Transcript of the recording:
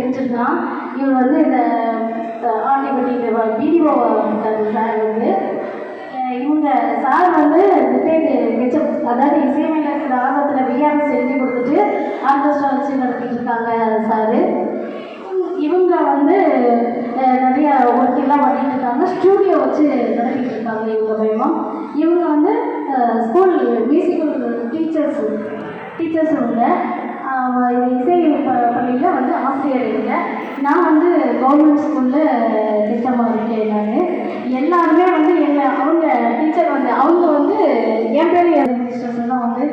தெரிஞ்சிருக்கலாம். இவர் வந்து இந்த ஆண்டிப்பட்டி பிடிஓ சார் வந்து இவங்க சார் வந்து மிச்சம் அதாவது இசைமையில் இருக்கிற ஆர்வத்தில் விஆர்எஸ் எழுதி கொடுத்துட்டு ஆர்கெஸ்ட்ரா வச்சு நடத்திட்டு இருக்காங்க சாரு. இவங்க வந்து நிறைய ஒர்க்கெல்லாம் பண்ணிட்டு இருக்காங்க, ஸ்டூடியோ வச்சு நடத்திட்டு இருக்காங்க இவங்க பயமா. இவங்க வந்து ஸ்கூல் மியூசிக்கல் டீச்சர்ஸ் இவங்க. இசை பள்ளியில் வந்து ஆசிரியர் இல்லை. நான் வந்து கவர்மெண்ட் ஸ்கூலில் திட்டமாக இருக்கேன். நான் எல்லாருமே வந்து அவங்க டீச்சர் வந்து அவங்க வந்து என் பேர் டீச்சர்ஸ் எல்லாம் வந்து